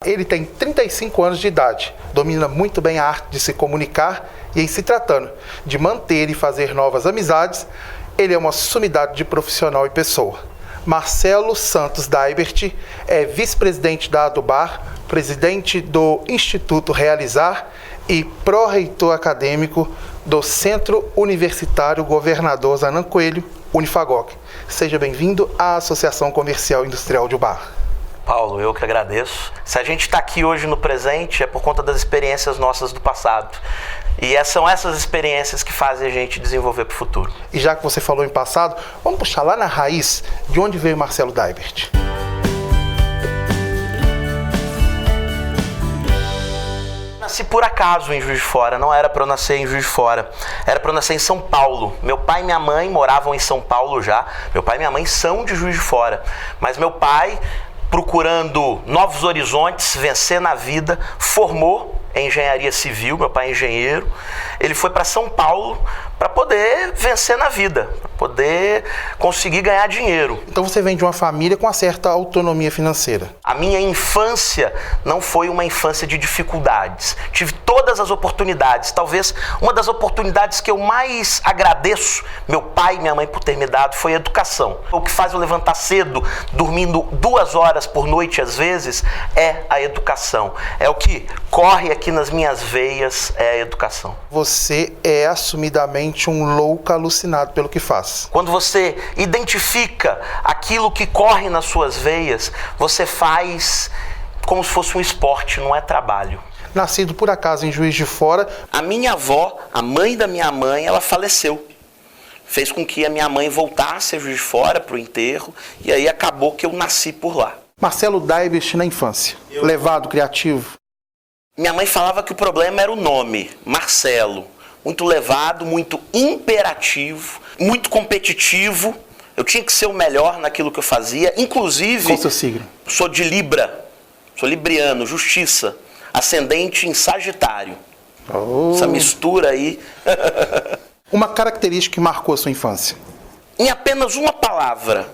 Ele tem 35 anos de idade, domina muito bem a arte de se comunicar e, em se tratando de manter e fazer novas amizades, ele é uma sumidade de profissional e pessoa. Marcelo Santos Daibert é vice-presidente da Adubar, presidente do Instituto Realizar e pró-reitor acadêmico do Centro Universitário Governador Zanan Coelho, Unifagoc. Seja bem-vindo à Associação Comercial e Industrial de Ubar. Paulo, eu que agradeço. Se a gente está aqui hoje no presente é por conta das experiências nossas do passado. E são essas experiências que fazem a gente desenvolver para o futuro. E já que você falou em passado, vamos puxar lá na raiz de onde veio Marcelo Daibert. Nasci por acaso em Juiz de Fora, não era para eu nascer em Juiz de Fora, era para eu nascer em São Paulo. Meu pai e minha mãe moravam em São Paulo já, meu pai e minha mãe são de Juiz de Fora, mas meu pai, procurando novos horizontes, vencer na vida, formou em engenharia civil, meu pai é engenheiro, ele foi para São Paulo para poder vencer na vida, para poder conseguir ganhar dinheiro. Então você vem de uma família com uma certa autonomia financeira. A minha infância não foi uma infância de dificuldades. Tive todas as oportunidades. Talvez uma das oportunidades que eu mais agradeço meu pai e minha mãe por ter me dado foi a educação. O que faz eu levantar cedo, dormindo 2 horas por noite às vezes, é a educação. É o que corre aqui nas minhas veias, é a educação. Você é assumidamente um louco alucinado pelo que faz. Quando você identifica aquilo que corre nas suas veias, você faz como se fosse um esporte, não é trabalho. Nascido por acaso em Juiz de Fora. A minha avó, a mãe da minha mãe, ela faleceu. Fez com que a minha mãe voltasse a Juiz de Fora para o enterro e aí acabou que eu nasci por lá. Marcelo Daibert na infância. Levado, criativo. Minha mãe falava que o problema era o nome, Marcelo. Muito levado, muito imperativo, muito competitivo. Eu tinha que ser o melhor naquilo que eu fazia. Inclusive, qual o seu signo? Sou de Libra, sou libriano, justiça, ascendente em Sagitário. Essa mistura aí. Uma característica que marcou a sua infância? Em apenas uma palavra,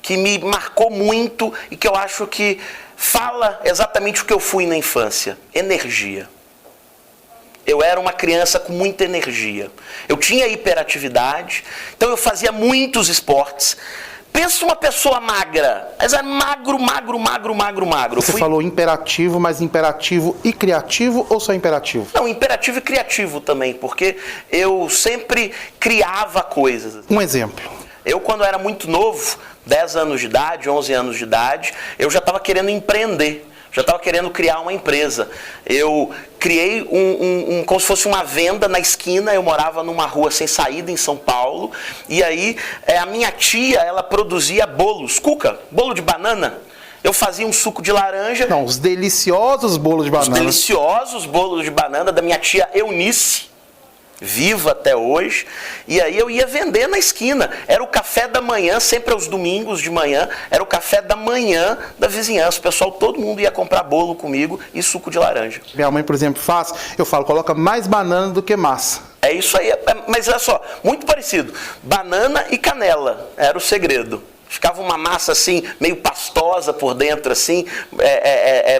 que me marcou muito e que eu acho que fala exatamente o que eu fui na infância: energia. Eu era uma criança com muita energia. Eu tinha hiperatividade, então eu fazia muitos esportes. Pensa uma pessoa magra, mas é magro. Você falou imperativo, mas imperativo e criativo ou só imperativo? Não, imperativo e criativo também, porque eu sempre criava coisas. Um exemplo. Eu, quando era muito novo, 10 anos de idade, 11 anos de idade, eu já estava querendo empreender. Já estava querendo criar uma empresa. Eu criei como se fosse uma venda na esquina. Eu morava numa rua sem saída em São Paulo. E aí a minha tia, ela produzia bolos, cuca, bolo de banana. Eu fazia um suco de laranja. Não, os deliciosos bolos de banana. Os deliciosos bolos de banana da minha tia Eunice, viva até hoje, e aí eu ia vender na esquina. Era o café da manhã, sempre aos domingos de manhã, era o café da manhã da vizinhança. O pessoal, todo mundo ia comprar bolo comigo e suco de laranja. Minha mãe, por exemplo, faz, eu falo, coloca mais banana do que massa. É isso aí, mas olha só, muito parecido. Banana e canela, era o segredo. Ficava uma massa assim, meio pastosa por dentro, assim,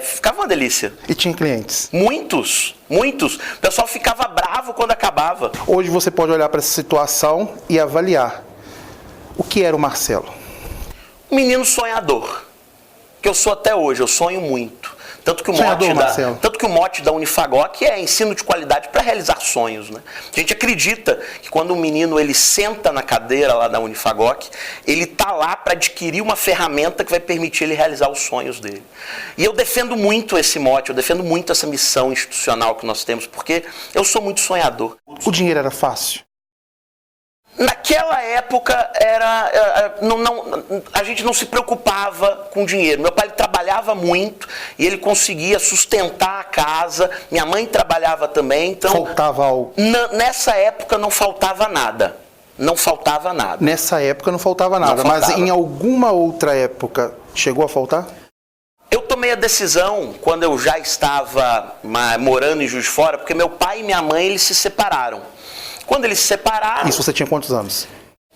ficava uma delícia. E tinha clientes? Muitos. O pessoal ficava bravo quando acabava. Hoje você pode olhar para essa situação e avaliar. O que era o Marcelo? Um menino sonhador, que eu sou até hoje, eu sonho muito. Tanto que o mote da Unifagoc é ensino de qualidade para realizar sonhos, né? A gente acredita que quando um menino ele senta na cadeira lá da Unifagoc, ele está lá para adquirir uma ferramenta que vai permitir ele realizar os sonhos dele. E eu defendo muito esse mote, eu defendo muito essa missão institucional que nós temos, porque eu sou muito sonhador. O dinheiro era fácil? Naquela época a gente não se preocupava com dinheiro. Meu pai trabalhava muito e ele conseguia sustentar a casa. Minha mãe trabalhava também. Então, faltava algo? Nessa época não faltava nada. Não faltava nada. Nessa época não faltava nada, mas em alguma outra época chegou a faltar? Eu tomei a decisão quando eu já estava morando em Juiz de Fora, porque meu pai e minha mãe eles se separaram. Quando eles se separaram... Isso você tinha quantos anos?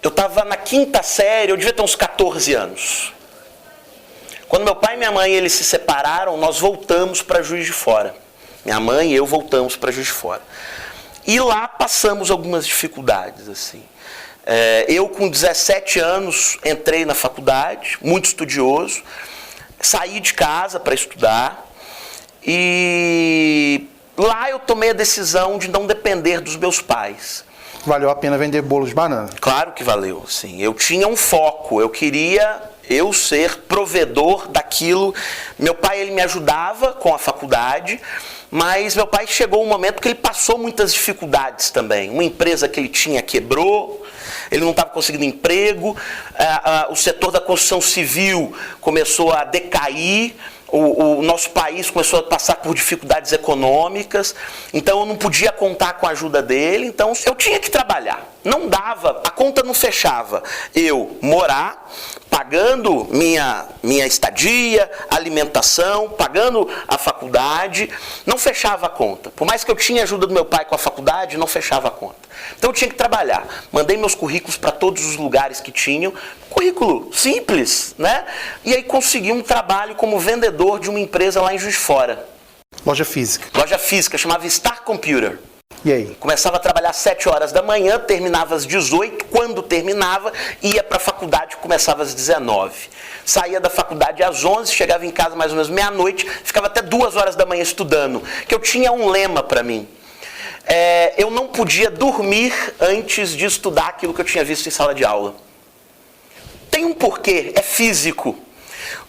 Eu estava na 5ª série, eu devia ter uns 14 anos. Quando meu pai e minha mãe eles se separaram, nós voltamos para Juiz de Fora. Minha mãe e eu voltamos para Juiz de Fora. E lá passamos algumas dificuldades, assim. Eu, com 17 anos, entrei na faculdade, muito estudioso, saí de casa para estudar e lá eu tomei a decisão de não depender dos meus pais. Valeu a pena vender bolo de banana? Claro que valeu, sim. Eu tinha um foco, eu queria ser provedor daquilo. Meu pai ele me ajudava com a faculdade, mas meu pai chegou um momento que ele passou muitas dificuldades também. Uma empresa que ele tinha quebrou, ele não estava conseguindo emprego, o setor da construção civil começou a decair, o nosso país começou a passar por dificuldades econômicas, então eu não podia contar com a ajuda dele, então eu tinha que trabalhar. Não dava, a conta não fechava. Eu morar, pagando minha estadia, alimentação, pagando a faculdade, não fechava a conta. Por mais que eu tinha ajuda do meu pai com a faculdade, não fechava a conta. Então eu tinha que trabalhar. Mandei meus currículos para todos os lugares que tinham. Currículo simples, né? E aí consegui um trabalho como vendedor de uma empresa lá em Juiz de Fora. Loja física. Loja física, chamava Star Computer. E aí? Começava a trabalhar às 7 horas da manhã, terminava às 18, quando terminava, ia para a faculdade, começava às 19. Saía da faculdade às 11, chegava em casa mais ou menos meia-noite, ficava até 2 horas da manhã estudando, que eu tinha um lema para mim. Eu não podia dormir antes de estudar aquilo que eu tinha visto em sala de aula. Tem um porquê, é físico.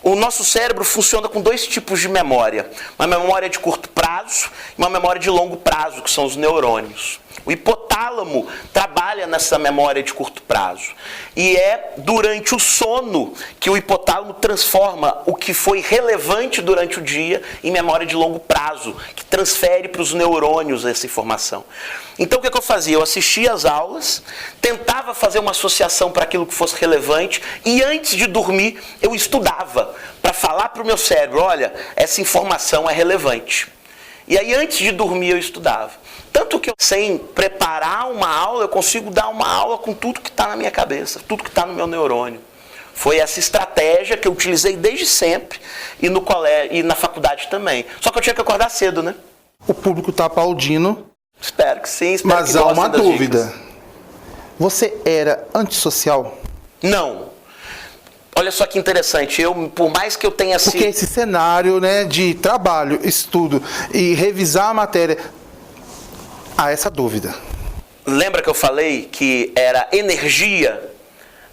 O nosso cérebro funciona com 2 tipos de memória. Uma memória de curto prazo e uma memória de longo prazo, que são os neurônios. O hipotálamo trabalha nessa memória de curto prazo. E é durante o sono que o hipotálamo transforma o que foi relevante durante o dia em memória de longo prazo, que transfere para os neurônios essa informação. Então o que eu fazia? Eu assistia às aulas, tentava fazer uma associação para aquilo que fosse relevante e antes de dormir eu estudava para falar para o meu cérebro, olha, essa informação é relevante. E aí antes de dormir eu estudava. Tanto que eu, sem preparar uma aula, eu consigo dar uma aula com tudo que está na minha cabeça, tudo que está no meu neurônio. Foi essa estratégia que eu utilizei desde sempre e no colégio, e na faculdade também. Só que eu tinha que acordar cedo, né? O público está aplaudindo. Espero que sim, espero mas que há uma dúvida. Dicas. Você era antissocial? Não. Olha só que interessante, por mais que eu tenha sido... Porque esse cenário, né, de trabalho, estudo e revisar a matéria, há essa dúvida. Lembra que eu falei que era energia,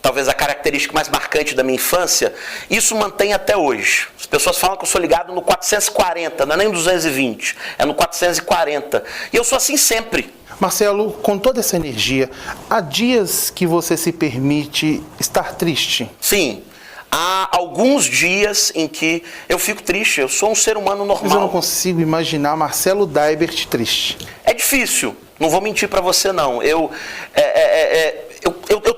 talvez a característica mais marcante da minha infância? Isso mantém até hoje. As pessoas falam que eu sou ligado no 440, não é nem no 220, é no 440. E eu sou assim sempre. Marcelo, com toda essa energia, há dias que você se permite estar triste? Sim. Há alguns dias em que eu fico triste, eu sou um ser humano normal. Mas eu não consigo imaginar Marcelo Daibert triste. É difícil, não vou mentir para você não. Eu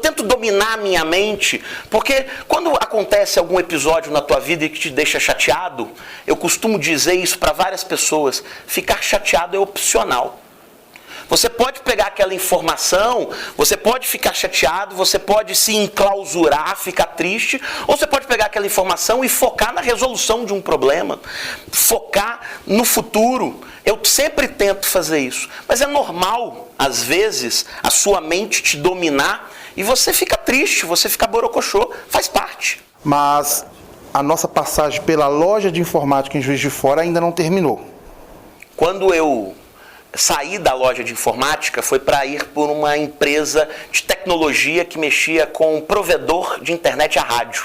tento dominar a minha mente, porque quando acontece algum episódio na tua vida que te deixa chateado, eu costumo dizer isso para várias pessoas, ficar chateado é opcional. Você pode pegar aquela informação, você pode ficar chateado, você pode se enclausurar, ficar triste, ou você pode pegar aquela informação e focar na resolução de um problema, focar no futuro. Eu sempre tento fazer isso, mas é normal, às vezes, a sua mente te dominar e você fica triste, você fica borocochô, faz parte. Mas a nossa passagem pela loja de informática em Juiz de Fora ainda não terminou. Quando eu saí da loja de informática foi para ir por uma empresa de tecnologia que mexia com um provedor de internet a rádio,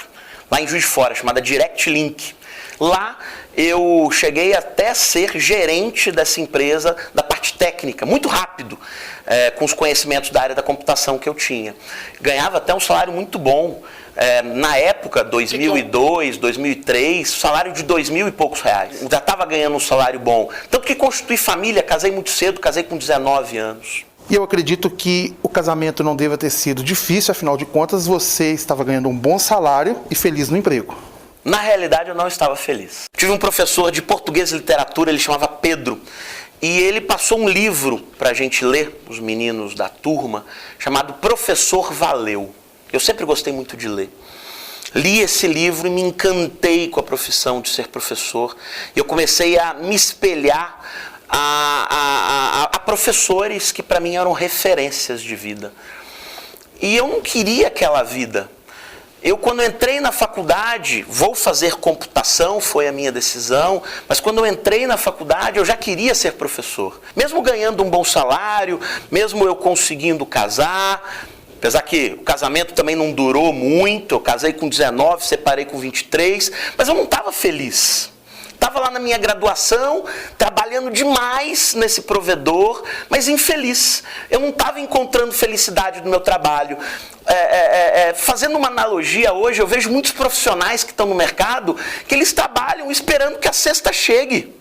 lá em Juiz de Fora, chamada Direct Link. Lá eu cheguei até ser gerente dessa empresa, da parte técnica, muito rápido, com os conhecimentos da área da computação que eu tinha. Ganhava até um salário muito bom. Na época, 2002, 2003, salário de 2.000 e poucos reais. Já estava ganhando um salário bom. Tanto que constituí família, casei muito cedo, casei com 19 anos. E eu acredito que o casamento não deva ter sido difícil, afinal de contas, você estava ganhando um bom salário e feliz no emprego. Na realidade, eu não estava feliz. Tive um professor de português e literatura, ele chamava Pedro, e ele passou um livro para a gente ler, os meninos da turma, chamado Professor Valeu. Eu sempre gostei muito de ler. Li esse livro e me encantei com a profissão de ser professor. Eu comecei a me espelhar a professores que para mim eram referências de vida. E eu não queria aquela vida. Eu, quando entrei na faculdade, vou fazer computação, foi a minha decisão, mas quando eu entrei na faculdade, eu já queria ser professor. Mesmo ganhando um bom salário, mesmo eu conseguindo casar, apesar que o casamento também não durou muito, eu casei com 19, separei com 23, mas eu não estava feliz. Estava lá na minha graduação, trabalhando demais nesse provedor, mas infeliz. Eu não estava encontrando felicidade no meu trabalho. Fazendo uma analogia hoje, eu vejo muitos profissionais que estão no mercado, que eles trabalham esperando que a sexta chegue,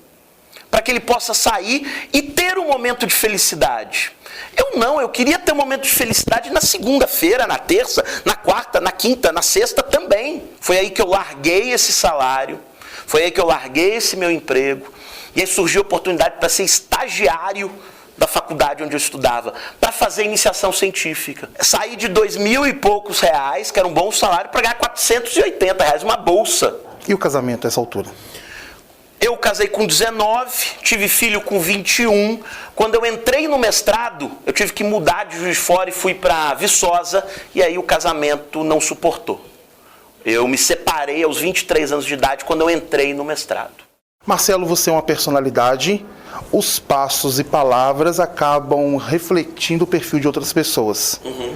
para que ele possa sair e ter um momento de felicidade. Eu não, eu queria ter um momento de felicidade na segunda-feira, na terça, na quarta, na quinta, na sexta também. Foi aí que eu larguei esse salário. Foi aí que eu larguei esse meu emprego, e aí surgiu a oportunidade para ser estagiário da faculdade onde eu estudava, para fazer iniciação científica. Saí de 2.000 e poucos reais, que era um bom salário, para ganhar 480 reais, uma bolsa. E o casamento a essa altura? Eu casei com 19, tive filho com 21. Quando eu entrei no mestrado, eu tive que mudar de Juiz de Fora e fui para Viçosa, e aí o casamento não suportou. Eu me separei aos 23 anos de idade quando eu entrei no mestrado. Marcelo, você é uma personalidade, os passos e palavras acabam refletindo o perfil de outras pessoas. Uhum.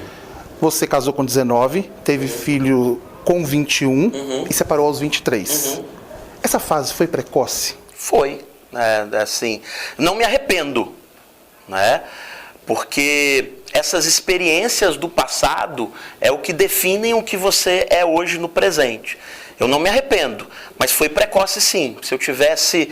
Você casou com 19, teve filho com 21 e separou aos 23. Uhum. Essa fase foi precoce? Foi, assim, não me arrependo, né? Porque essas experiências do passado é o que definem o que você é hoje no presente. Eu não me arrependo, mas foi precoce sim. Se eu tivesse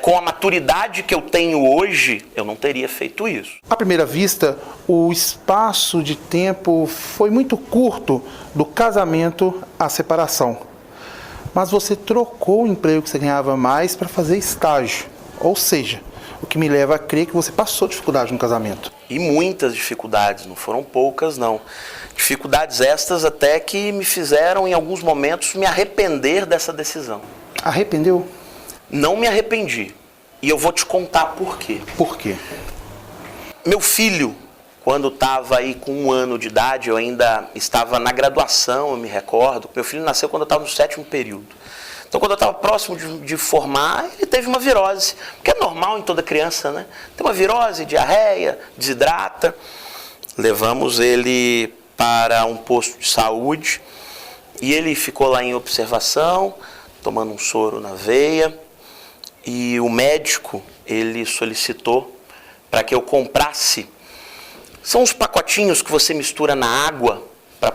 com a maturidade que eu tenho hoje, eu não teria feito isso. À primeira vista, o espaço de tempo foi muito curto do casamento à separação. Mas você trocou o emprego que você ganhava mais para fazer estágio. Ou seja, o que me leva a crer que você passou dificuldade no casamento. E muitas dificuldades, não foram poucas não. Dificuldades estas até que me fizeram em alguns momentos me arrepender dessa decisão. Arrependeu? Não me arrependi. E eu vou te contar por quê. Por quê? Meu filho, quando estava aí com 1 ano de idade, eu ainda estava na graduação, eu me recordo. Meu filho nasceu quando eu estava no 7º período. Então, quando eu estava próximo de formar, ele teve uma virose, que é normal em toda criança, né? Tem uma virose, diarreia, desidrata. Levamos ele para um posto de saúde e ele ficou lá em observação, tomando um soro na veia. E o médico, ele solicitou para que eu comprasse. São uns pacotinhos que você mistura na água para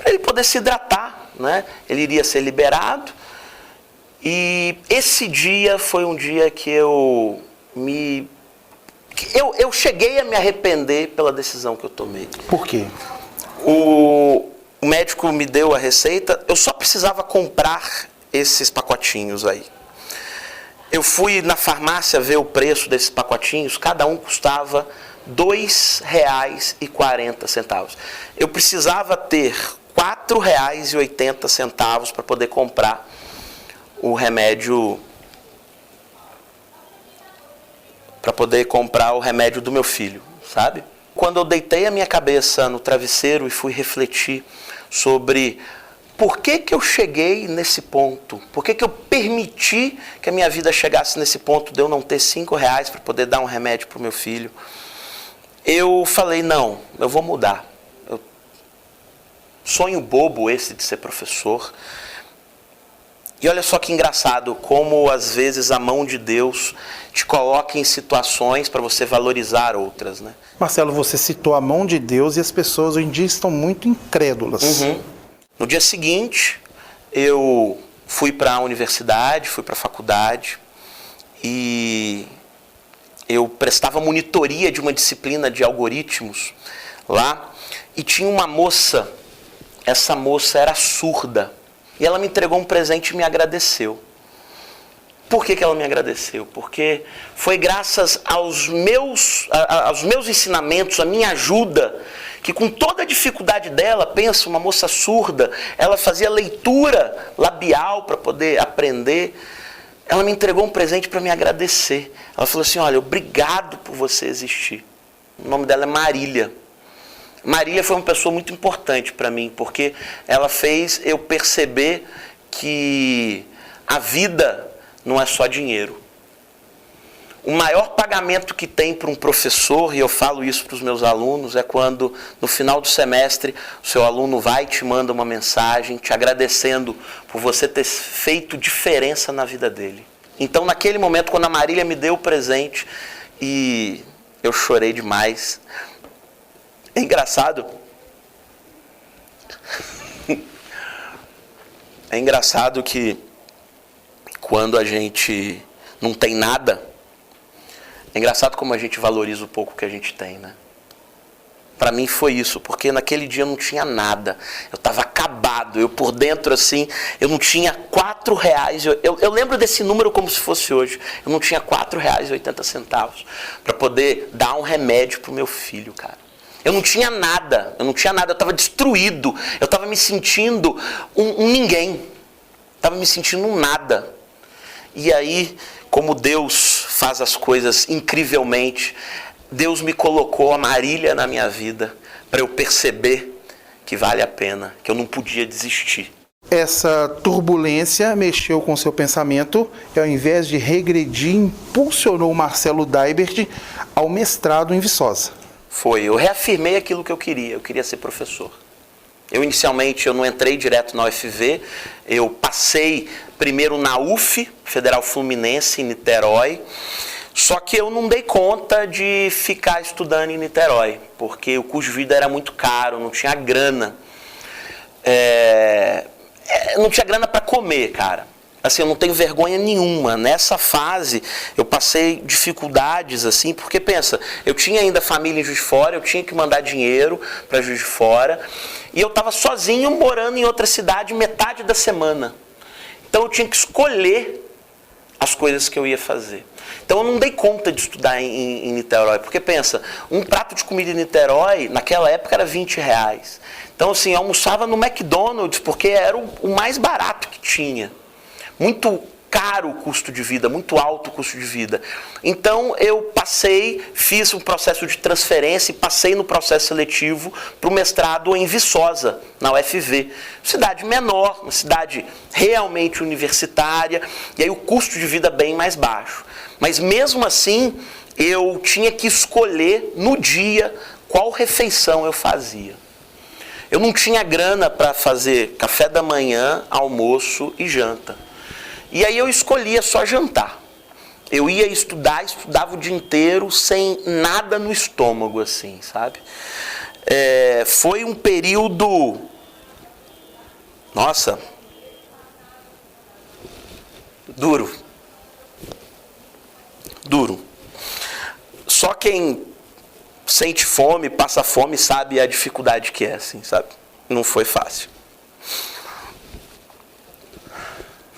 ele poder se hidratar. Né? Ele iria ser liberado e esse dia foi um dia que eu cheguei a me arrepender pela decisão que eu tomei. Por quê? O médico me deu a receita, eu só precisava comprar esses pacotinhos aí. Eu fui na farmácia ver o preço desses pacotinhos, cada um custava R$ 2,40. Eu precisava ter R$ 4,80 para poder comprar o remédio, do meu filho, sabe? Quando eu deitei a minha cabeça no travesseiro e fui refletir sobre por que eu cheguei nesse ponto, por que eu permiti que a minha vida chegasse nesse ponto de eu não ter R$5 para poder dar um remédio para o meu filho, eu falei, não, eu vou mudar. Sonho bobo esse de ser professor. E olha só que engraçado, como às vezes a mão de Deus te coloca em situações para você valorizar outras, né? Marcelo, você citou a mão de Deus e as pessoas hoje em dia estão muito incrédulas. Uhum. No dia seguinte, eu fui para a universidade, fui para a faculdade e eu prestava monitoria de uma disciplina de algoritmos lá e tinha uma moça. Essa moça era surda e ela me entregou um presente e me agradeceu. Por que ela me agradeceu? Porque foi graças aos meus ensinamentos, a minha ajuda, que com toda a dificuldade dela, pensa, uma moça surda, ela fazia leitura labial para poder aprender. Ela me entregou um presente para me agradecer. Ela falou assim, olha, obrigado por você existir. O nome dela é Marília. Marília foi uma pessoa muito importante para mim, porque ela fez eu perceber que a vida não é só dinheiro. O maior pagamento que tem para um professor, e eu falo isso para os meus alunos, é quando no final do semestre o seu aluno vai e te manda uma mensagem te agradecendo por você ter feito diferença na vida dele. Então naquele momento, quando a Marília me deu o presente, e eu chorei demais. É engraçado. É engraçado que quando a gente não tem nada, é engraçado como a gente valoriza o pouco que a gente tem, né? Para mim foi isso, porque naquele dia eu não tinha nada. Eu estava acabado, eu por dentro assim, eu não tinha R$4. Eu lembro desse número como se fosse hoje. Eu não tinha R$4,80 para poder dar um remédio pro meu filho, cara. Eu não tinha nada, eu estava destruído. Eu estava me sentindo um ninguém. Estava me sentindo um nada. E aí, como Deus faz as coisas incrivelmente, Deus me colocou a Marília na minha vida para eu perceber que vale a pena, que eu não podia desistir. Essa turbulência mexeu com seu pensamento e, ao invés de regredir, impulsionou o Marcelo Daibert ao mestrado em Viçosa. Eu reafirmei aquilo que eu queria ser professor. Inicialmente, eu não entrei direto na UFV, eu passei primeiro na UF, Federal Fluminense, em Niterói, só que eu não dei conta de ficar estudando em Niterói, porque o custo de vida era muito caro, não tinha grana. Não tinha grana para comer, cara. Assim, eu não tenho vergonha nenhuma. Nessa fase, eu passei dificuldades, assim, porque pensa, eu tinha ainda família em Juiz de Fora, eu tinha que mandar dinheiro para Juiz de Fora, e eu estava sozinho morando em outra cidade metade da semana. Então eu tinha que escolher as coisas que eu ia fazer. Então eu não dei conta de estudar em Niterói, porque pensa, um prato de comida em Niterói, naquela época era R$20. Então assim, eu almoçava no McDonald's, porque era o mais barato que tinha. Muito caro o custo de vida, muito alto o custo de vida. Então eu fiz um processo de transferência e passei no processo seletivo para o mestrado em Viçosa, na UFV. Cidade menor, uma cidade realmente universitária, e aí o custo de vida bem mais baixo. Mas mesmo assim, eu tinha que escolher no dia qual refeição eu fazia. Eu não tinha grana para fazer café da manhã, almoço e janta. E aí eu escolhia só jantar. Eu ia estudava o dia inteiro sem nada no estômago, assim, sabe? Foi um período... Nossa! Duro. Só quem sente fome, passa fome, sabe a dificuldade que é, assim, sabe? Não foi fácil.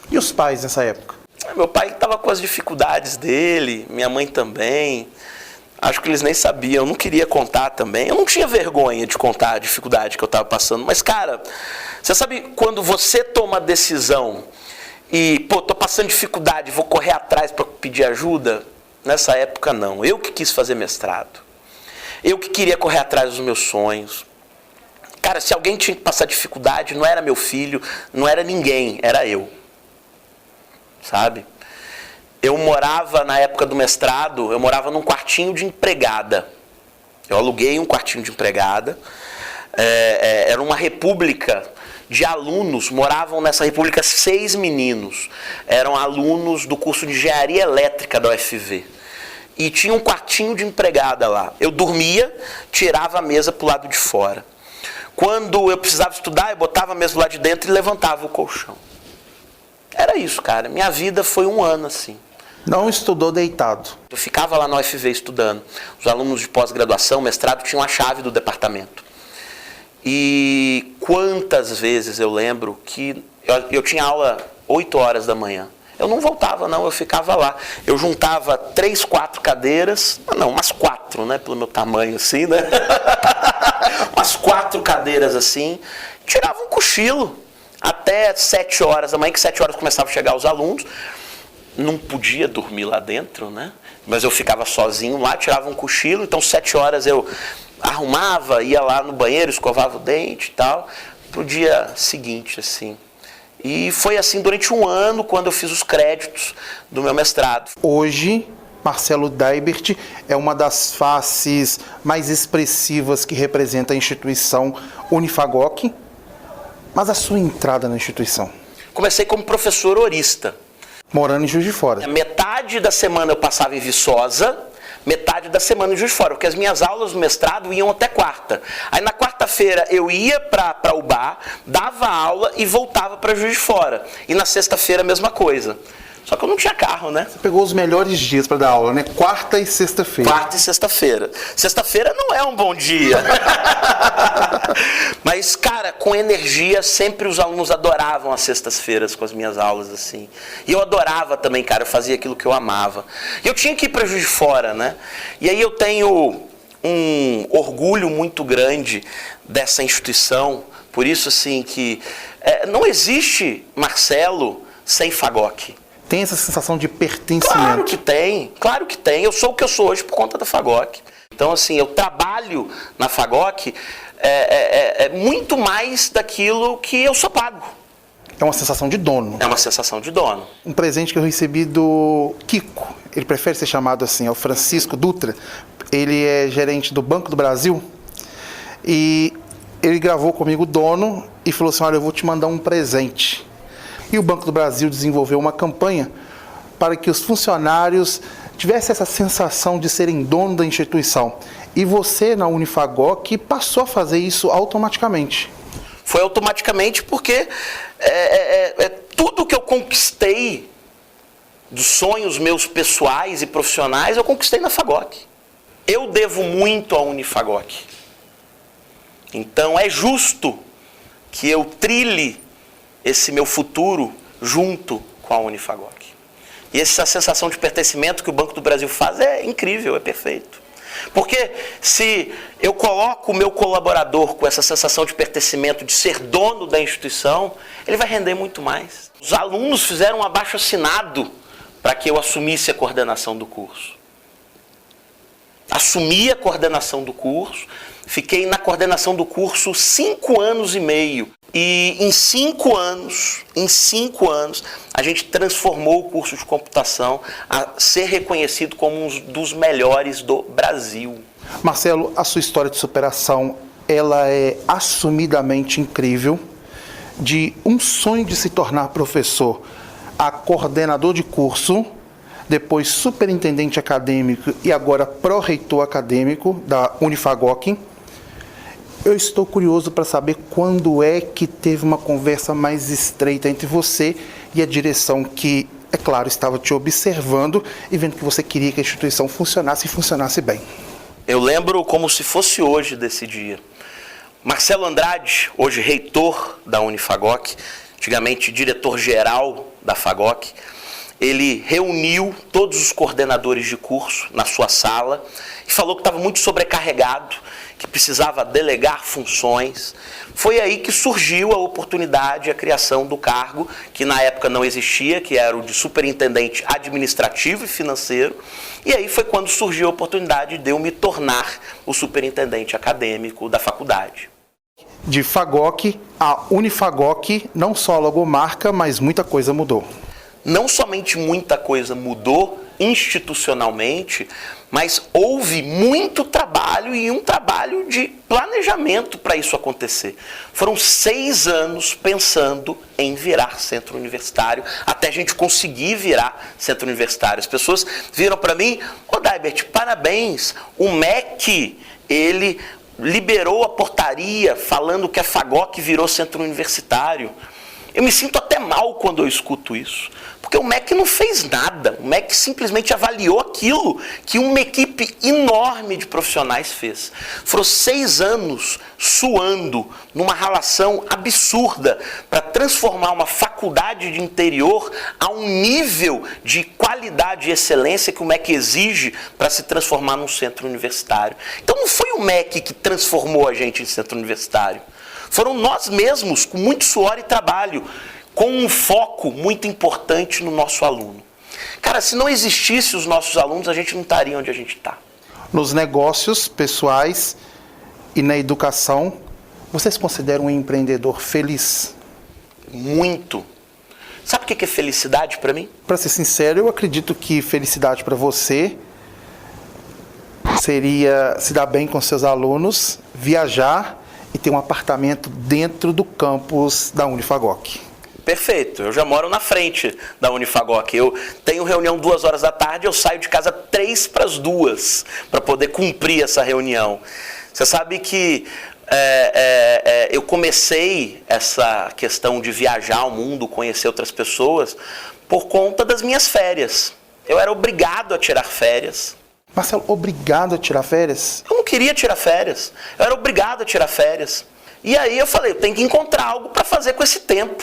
E os pais nessa época? Meu pai estava com as dificuldades dele, minha mãe também. Acho que eles nem sabiam, eu não queria contar também. Eu não tinha vergonha de contar a dificuldade que eu estava passando. Mas, cara, você sabe quando você toma a decisão e, tô passando dificuldade, vou correr atrás para pedir ajuda? Nessa época, não. Eu que quis fazer mestrado. Eu que queria correr atrás dos meus sonhos. Cara, se alguém tinha que passar dificuldade, não era meu filho, não era ninguém, era eu. Sabe? Eu morava, na época do mestrado, eu morava num quartinho de empregada. Eu aluguei um quartinho de empregada. Era uma república de alunos, moravam nessa república 6 meninos. Eram alunos do curso de engenharia elétrica da UFV. E tinha um quartinho de empregada lá. Eu dormia, tirava a mesa pro lado de fora. Quando eu precisava estudar, eu botava a mesa lá de dentro e levantava o colchão. Era isso, cara. Minha vida foi um ano assim. Não estudou deitado? Eu ficava lá na UFV estudando. Os alunos de pós-graduação, mestrado, tinham a chave do departamento. E quantas vezes eu lembro que eu tinha aula 8 horas da manhã. Eu não voltava, não. Eu ficava lá. Eu juntava 3, 4 cadeiras. Não, umas 4, né? Pelo meu tamanho assim, né? umas 4 cadeiras assim, tirava um cochilo até 7 horas da manhã, que 7 horas começavam a chegar os alunos. Não podia dormir lá dentro, né? Mas eu ficava sozinho lá, tirava um cochilo, então 7 horas eu arrumava, ia lá no banheiro, escovava o dente e tal, pro dia seguinte, assim. E foi assim durante um ano, quando eu fiz os créditos do meu mestrado. Hoje, Marcelo Daibert é uma das faces mais expressivas que representa a instituição Unifagoc, mas a sua entrada na instituição? Comecei como professor horista. Morando em Juiz de Fora. Metade da semana eu passava em Viçosa, metade da semana em Juiz de Fora, porque as minhas aulas no mestrado iam até quarta. Aí na quarta-feira eu ia para Ubá, dava aula e voltava para Juiz de Fora. E na sexta-feira a mesma coisa. Só que eu não tinha carro, né? Você pegou os melhores dias para dar aula, né? Quarta e sexta-feira. Quarta e sexta-feira. Sexta-feira não é um bom dia. Mas, cara, com energia, sempre os alunos adoravam as sextas-feiras com as minhas aulas, assim. E eu adorava também, cara, eu fazia aquilo que eu amava. E eu tinha que ir para Juiz de Fora, né? E aí eu tenho um orgulho muito grande dessa instituição. Por isso, assim, que não existe Marcelo sem Fagoc. Tem essa sensação de pertencimento? Claro que tem, claro que tem. Eu sou o que eu sou hoje por conta da Fagoc. Então, assim, eu trabalho na Fagoc muito mais daquilo que eu só pago. É uma sensação de dono. É uma sensação de dono. Um presente que eu recebi do Kiko, ele prefere ser chamado assim, é o Francisco Dutra. Ele é gerente do Banco do Brasil e ele gravou comigo o dono e falou assim, olha, eu vou te mandar um presente. E o Banco do Brasil desenvolveu uma campanha para que os funcionários tivessem essa sensação de serem dono da instituição. E você, na Unifagoc, passou a fazer isso automaticamente. Foi automaticamente porque tudo que eu conquistei dos sonhos meus pessoais e profissionais, eu conquistei na Fagoc. Eu devo muito à Unifagoc. Então é justo que eu trilhe esse meu futuro junto com a Unifagoc. E essa sensação de pertencimento que o Banco do Brasil faz é incrível, é perfeito. Porque se eu coloco o meu colaborador com essa sensação de pertencimento, de ser dono da instituição, ele vai render muito mais. Os alunos fizeram um abaixo-assinado para que eu assumisse a coordenação do curso. Assumi a coordenação do curso, fiquei na coordenação do curso 5 anos e meio. E em 5 anos, a gente transformou o curso de computação a ser reconhecido como um dos melhores do Brasil. Marcelo, a sua história de superação, ela é assumidamente incrível. De um sonho de se tornar professor a coordenador de curso, depois superintendente acadêmico e agora pró-reitor acadêmico da Unifagoc. Eu estou curioso para saber quando é que teve uma conversa mais estreita entre você e a direção que, é claro, estava te observando e vendo que você queria que a instituição funcionasse e funcionasse bem. Eu lembro como se fosse hoje desse dia. Marcelo Andrade, hoje reitor da Unifagoc, antigamente diretor-geral da Fagoc, ele reuniu todos os coordenadores de curso na sua sala e falou que estava muito sobrecarregado, que precisava delegar funções. Foi aí que surgiu a oportunidade, a criação do cargo, que na época não existia, que era o de superintendente administrativo e financeiro. E aí foi quando surgiu a oportunidade de eu me tornar o superintendente acadêmico da faculdade. De Fagoc a Unifagoc, não só a logomarca, mas muita coisa mudou. Não somente muita coisa mudou institucionalmente, mas houve muito trabalho e um trabalho de planejamento para isso acontecer. Foram 6 anos pensando em virar centro universitário, até a gente conseguir virar centro universitário. As pessoas viram para mim, Daibert, parabéns, o MEC, ele liberou a portaria falando que a Fagoc virou centro universitário. Eu me sinto até mal quando eu escuto isso, Porque o MEC não fez nada. O MEC simplesmente avaliou aquilo que uma equipe enorme de profissionais fez. Foram 6 anos suando numa relação absurda para transformar uma faculdade de interior a um nível de qualidade e excelência que o MEC exige para se transformar num centro universitário. Então não foi o MEC que transformou a gente em centro universitário. Foram nós mesmos, com muito suor e trabalho, com um foco muito importante no nosso aluno. Cara, se não existisse os nossos alunos, a gente não estaria onde a gente está. Nos negócios pessoais e na educação, vocês consideram um empreendedor feliz? Muito. Sabe o que é felicidade para mim? Para ser sincero, eu acredito que felicidade para você seria se dar bem com seus alunos, viajar e ter um apartamento dentro do campus da Unifagoc. Perfeito, eu já moro na frente da Unifagoc. Eu tenho reunião 2 horas da tarde, eu saio de casa 3 para as 2 para poder cumprir essa reunião. Você sabe que eu comecei essa questão de viajar ao mundo, conhecer outras pessoas, por conta das minhas férias. Eu era obrigado a tirar férias. Marcelo, obrigado a tirar férias? Eu não queria tirar férias, eu era obrigado a tirar férias. E aí eu falei, eu tenho que encontrar algo para fazer com esse tempo.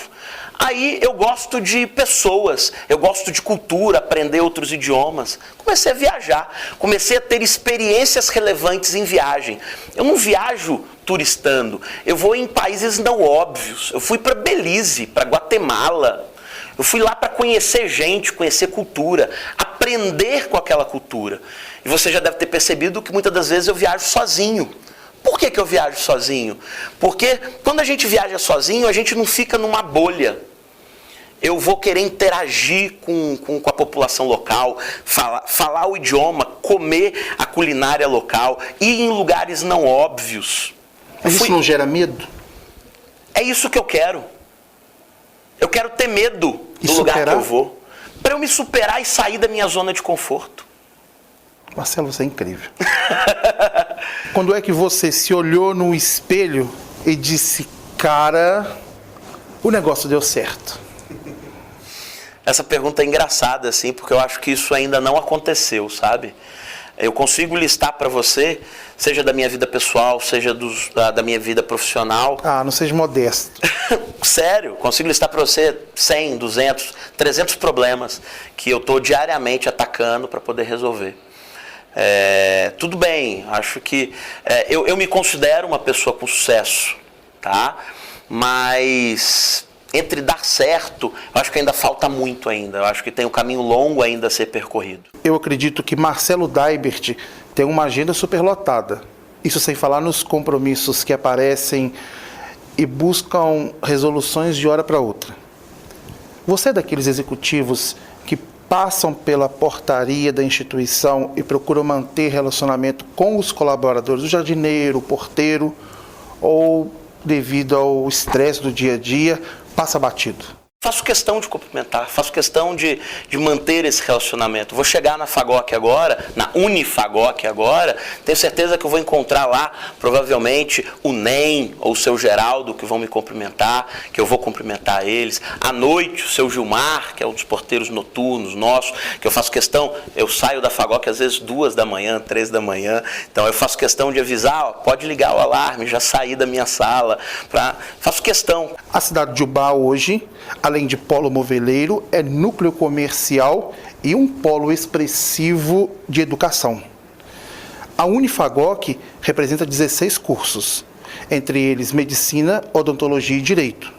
Aí eu gosto de pessoas, eu gosto de cultura, aprender outros idiomas. Comecei a viajar, comecei a ter experiências relevantes em viagem. Eu não viajo turistando, eu vou em países não óbvios. Eu fui para Belize, para Guatemala. Eu fui lá para conhecer gente, conhecer cultura, aprender com aquela cultura. E você já deve ter percebido que muitas das vezes eu viajo sozinho. Por que eu viajo sozinho? Porque quando a gente viaja sozinho, a gente não fica numa bolha. Eu vou querer interagir com a população local, falar o idioma, comer a culinária local, ir em lugares não óbvios. Mas isso não gera medo? É isso que eu quero. Eu quero ter medo do lugar que eu vou. Para eu me superar e sair da minha zona de conforto. Marcelo, você é incrível. Quando é que você se olhou no espelho e disse, cara, o negócio deu certo? Essa pergunta é engraçada, assim, porque eu acho que isso ainda não aconteceu, sabe? Eu consigo listar para você, seja da minha vida pessoal, seja da minha vida profissional. Ah, não seja modesto. Sério, consigo listar para você 100, 200, 300 problemas que eu estou diariamente atacando para poder resolver. Tudo bem, acho que eu me considero uma pessoa com sucesso, tá? Mas entre dar certo, eu acho que ainda falta muito ainda. Eu acho que tem um caminho longo ainda a ser percorrido. Eu acredito que Marcelo Daibert tem uma agenda superlotada. Isso sem falar nos compromissos que aparecem e buscam resoluções de hora para outra. Você é daqueles executivos que passam pela portaria da instituição e procuram manter relacionamento com os colaboradores, o jardineiro, o porteiro, ou devido ao estresse do dia a dia, passa batido? Faço questão de cumprimentar, faço questão de manter esse relacionamento. Vou chegar na Fagoc agora, na Unifagoc agora, tenho certeza que eu vou encontrar lá, provavelmente, o NEM ou o seu Geraldo, que vão me cumprimentar, que eu vou cumprimentar eles. À noite, o seu Gilmar, que é um dos porteiros noturnos nossos, que eu faço questão, eu saio da Fagoc às vezes 2 da manhã, 3 da manhã, então eu faço questão de avisar, ó, pode ligar o alarme, já saí da minha sala, faço questão. A cidade de Ubá hoje, além de polo moveleiro, é núcleo comercial e um polo expressivo de educação. A Unifagoc representa 16 cursos, entre eles medicina, odontologia e direito.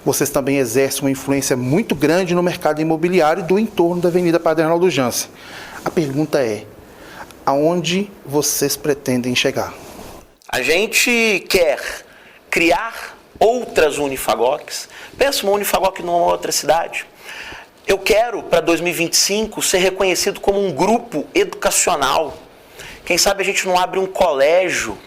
Vocês também exercem uma influência muito grande no mercado imobiliário do entorno da Avenida Padre Arnaldo Jansen. A pergunta é, aonde vocês pretendem chegar? A gente quer criar outras Unifagocs. Pensa uma Unifagoc numa outra cidade. Eu quero, para 2025, ser reconhecido como um grupo educacional. Quem sabe a gente não abre um colégio.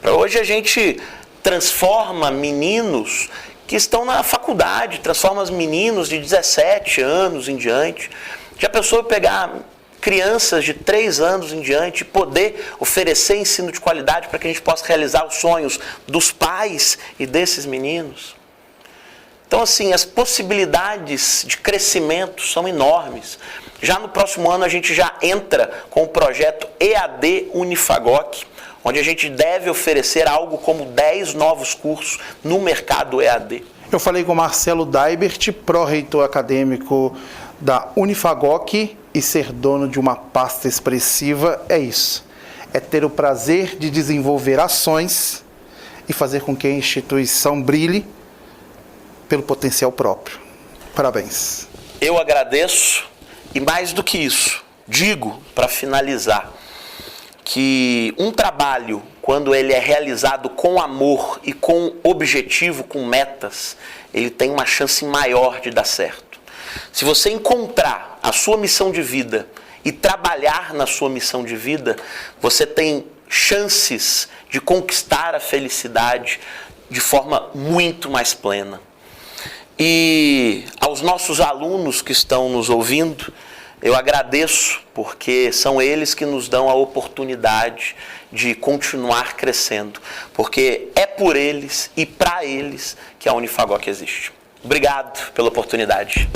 Hoje a gente transforma meninos que estão na faculdade, transforma os meninos de 17 anos em diante. Já pensou em pegar crianças de 3 anos em diante e poder oferecer ensino de qualidade para que a gente possa realizar os sonhos dos pais e desses meninos? Então, assim, as possibilidades de crescimento são enormes. Já no próximo ano a gente já entra com o projeto EAD Unifagoc, onde a gente deve oferecer algo como 10 novos cursos no mercado EAD. Eu falei com o Marcelo Daibert, pró-reitor acadêmico da Unifagoc, e ser dono de uma pasta expressiva é isso. É ter o prazer de desenvolver ações e fazer com que a instituição brilhe pelo potencial próprio. Parabéns. Eu agradeço e, mais do que isso, digo, para finalizar, que um trabalho, quando ele é realizado com amor e com objetivo, com metas, ele tem uma chance maior de dar certo. Se você encontrar a sua missão de vida e trabalhar na sua missão de vida, você tem chances de conquistar a felicidade de forma muito mais plena. E aos nossos alunos que estão nos ouvindo, eu agradeço, porque são eles que nos dão a oportunidade de continuar crescendo, porque é por eles e para eles que a Unifagoc existe. Obrigado pela oportunidade.